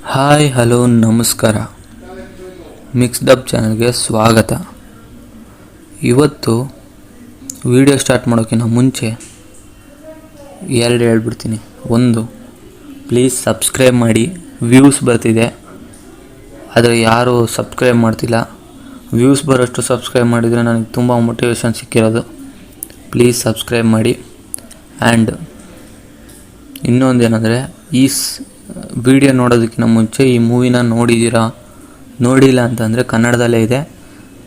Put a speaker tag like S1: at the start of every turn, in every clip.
S1: Hi hello ನಮಸ್ಕಾರ. Mixed up ಚಾನಲ್ಗೆ ಸ್ವಾಗತ. ಇವತ್ತು ವಿಡಿಯೋ ಸ್ಟಾರ್ಟ್ ಮಾಡೋಕ್ಕಿಂತ ಮುಂಚೆ ಹೇಳ್ಬಿಡ್ತೀನಿ. ಒಂದು, ಪ್ಲೀಸ್ ಸಬ್ಸ್ಕ್ರೈಬ್ ಮಾಡಿ. ವ್ಯೂಸ್ ಬರ್ತಿದೆ, ಆದರೆ ಯಾರೂ ಸಬ್ಸ್ಕ್ರೈಬ್ ಮಾಡ್ತಿಲ್ಲ. ವ್ಯೂಸ್ ಬರೋಷ್ಟು ಸಬ್ಸ್ಕ್ರೈಬ್ ಮಾಡಿದರೆ ನನಗೆ ತುಂಬ ಮೋಟಿವೇಶನ್ ಸಿಕ್ಕಿರೋದು. ಪ್ಲೀಸ್ ಸಬ್ಸ್ಕ್ರೈಬ್ ಮಾಡಿ. ಆ್ಯಂಡ್ ಇನ್ನೊಂದೇನೆಂದರೆ, ಈ ವಿಡಿಯೋ ನೋಡೋದಕ್ಕಿಂತ ಮುಂಚೆ ಈ ಮೂವಿನ ನೋಡಿಲ್ಲ ಅಂತಂದರೆ ಕನ್ನಡದಲ್ಲೇ ಇದೆ,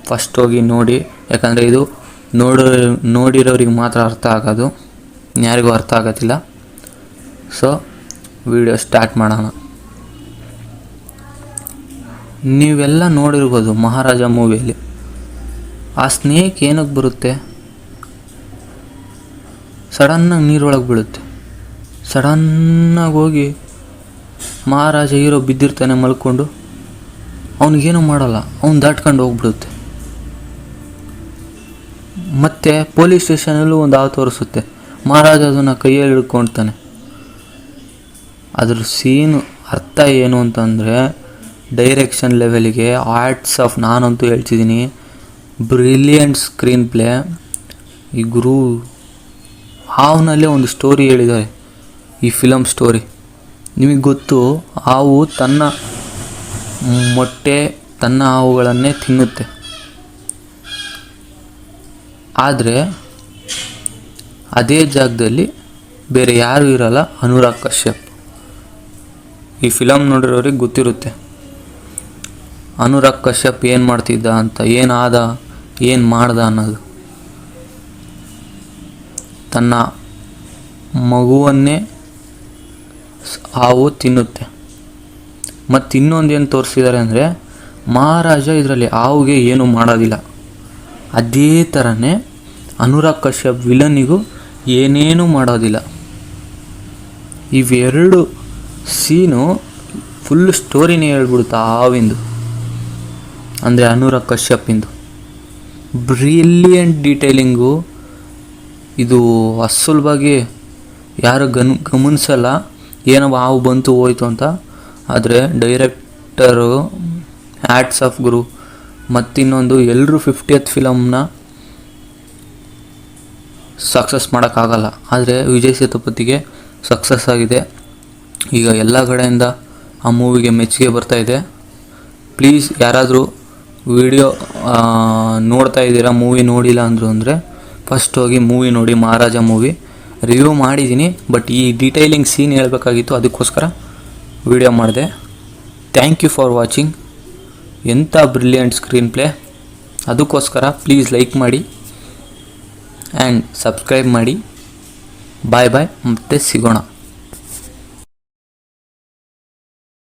S1: ಫಸ್ಟ್ ಹೋಗಿ ನೋಡಿ. ಯಾಕಂದರೆ ಇದು ನೋಡಿರೋರಿಗೆ ಮಾತ್ರ ಅರ್ಥ ಆಗೋದು, ಯಾರಿಗೂ ಅರ್ಥ ಆಗೋದಿಲ್ಲ. ಸೊ ವಿಡಿಯೋ ಸ್ಟಾರ್ಟ್ ಮಾಡೋಣ. ನೀವೆಲ್ಲ ನೋಡಿರ್ಬೋದು ಮಹಾರಾಜ ಮೂವಿಯಲ್ಲಿ ಆ ಸ್ನೇಕ್ ಏನಕ್ಕೆ ಬರುತ್ತೆ, ಸಡನ್ನಾಗಿ ನೀರೊಳಗೆ ಬೀಳುತ್ತೆ. ಸಡನ್ನಾಗಿ ಹೋಗಿ ಮಹಾರಾಜ ಹೀರೋ ಬಿದ್ದಿರ್ತಾನೆ ಮಲ್ಕೊಂಡು, ಅವನಿಗೇನು ಮಾಡಲ್ಲ, ಅವ್ನು ದಾಟ್ಕೊಂಡು ಹೋಗ್ಬಿಡುತ್ತೆ. ಮತ್ತು ಪೊಲೀಸ್ ಸ್ಟೇಷನಲ್ಲೂ ಒಂದು ಹಾವು ತೋರಿಸುತ್ತೆ, ಮಹಾರಾಜ ಅದನ್ನು ಕೈಯಲ್ಲಿ ಹಿಡ್ಕೊಳ್ತಾನೆ. ಅದ್ರ ಸೀನು ಅರ್ಥ ಏನು ಅಂತಂದರೆ, ಡೈರೆಕ್ಷನ್ ಲೆವೆಲಿಗೆ ಆರ್ಟ್ಸ್ ಆಫ್, ನಾನಂತೂ ಹೇಳ್ತಿದ್ದೀನಿ, ಬ್ರಿಲಿಯಂಟ್ ಸ್ಕ್ರೀನ್ ಪ್ಲೇ. ಈ ಗುರು ಹಾವಿನಲ್ಲೇ ಒಂದು ಸ್ಟೋರಿ ಹೇಳಿದ್ದಾರೆ, ಈ ಫಿಲಮ್ ಸ್ಟೋರಿ. ನಿಮಗೆ ಗೊತ್ತು, ಹಾವು ತನ್ನ ಮೊಟ್ಟೆ, ತನ್ನ ಹಾವುಗಳನ್ನೇ ತಿನ್ನುತ್ತೆ. ಆದರೆ ಅದೇ ಜಾಗದಲ್ಲಿ ಬೇರೆ ಯಾರೂ ಇರಲ್ಲ, ಅನುರಾಗ್ ಕಶ್ಯಪ್. ಈ ಫಿಲಮ್ ನೋಡಿರೋರಿಗೆ ಗೊತ್ತಿರುತ್ತೆ ಅನುರಾಗ್ ಕಶ್ಯಪ್ ಏನು ಮಾಡ್ತಿದ್ದ ಅಂತ, ಏನು ಮಾಡ್ದ ಅನ್ನೋದು. ತನ್ನ ಮಗುವನ್ನೇ ಹಾವು ತಿನ್ನುತ್ತೆ. ಮತ್ತು ಇನ್ನೊಂದೇನು ತೋರಿಸಿದ್ದಾರೆ ಅಂದರೆ, ಮಹಾರಾಜ ಇದರಲ್ಲಿ ಹಾವಿಗೆ ಏನೂ ಮಾಡೋದಿಲ್ಲ. ಅದೇ ಥರನೇ ಅನುರಾಗ್ ಕಶ್ಯಪ್ ವಿಲನ್ನಿಗೂ ಏನೇನೂ ಮಾಡೋದಿಲ್ಲ. ಇವೆರಡು ಸೀನು ಫುಲ್ ಸ್ಟೋರಿನೇ ಹೇಳ್ಬಿಡುತ್ತೆ ಹಾವಿಂದು, ಅಂದರೆ ಅನುರಾಗ್ ಕಶ್ಯಪಿಂದು. Brilliant detailing. ಇದು ಅಸುಲಭವಾಗಿ ಯಾರು ಗಮನಿಸಲ್ಲ, ಏನೋ ಹಾವು ಬಂತು ಹೋಯ್ತು ಅಂತ. ಆದರೆ ಡೈರೆಕ್ಟರು ಹ್ಯಾಟ್ಸ್ ಆಫ್ ಗುರು. ಮತ್ತಿನ್ನೊಂದು, ಎಲ್ಲರೂ 50th ಫಿಲಮ್ನ ಸಕ್ಸಸ್ ಮಾಡೋಕ್ಕಾಗಲ್ಲ, ಆದರೆ ವಿಜಯ್ ಸೇತುಪತಿಗೆ ಸಕ್ಸಸ್ ಆಗಿದೆ. ಈಗ ಎಲ್ಲ ಕಡೆಯಿಂದ ಆ ಮೂವಿಗೆ ಮೆಚ್ಚುಗೆ ಬರ್ತಾಯಿದೆ. ಪ್ಲೀಸ್ ಯಾರಾದರೂ ವಿಡಿಯೋ ನೋಡ್ತಾ ಇದ್ದೀರಾ, ಮೂವಿ ನೋಡಿಲ್ಲ ಅಂದರು ಅಂದರೆ ಫಸ್ಟ್ ಹೋಗಿ ಮೂವಿ ನೋಡಿ. ಮಹಾರಾಜ ಮೂವಿ ರಿವ್ಯೂ ಮಾಡಿದ್ದೀನಿ, ಬಟ್ ಈ ಡೀಟೈಲಿಂಗ್ ಸೀನ್ ಹೇಳಬೇಕಾಗಿತ್ತು, ಅದಕ್ಕೋಸ್ಕರ ವಿಡಿಯೋ ಮಾಡಿದೆ. Thank you for watching. ಎಂಥ ಬ್ರಿಲಿಯಂಟ್ ಸ್ಕ್ರೀನ್ ಪ್ಲೇ. ಅದಕ್ಕೋಸ್ಕರ ಪ್ಲೀಸ್ ಲೈಕ್ ಮಾಡಿ ಆ್ಯಂಡ್ ಸಬ್ಸ್ಕ್ರೈಬ್ ಮಾಡಿ. ಬಾಯ್ ಬಾಯ್, ಮತ್ತೆ ಸಿಗೋಣ.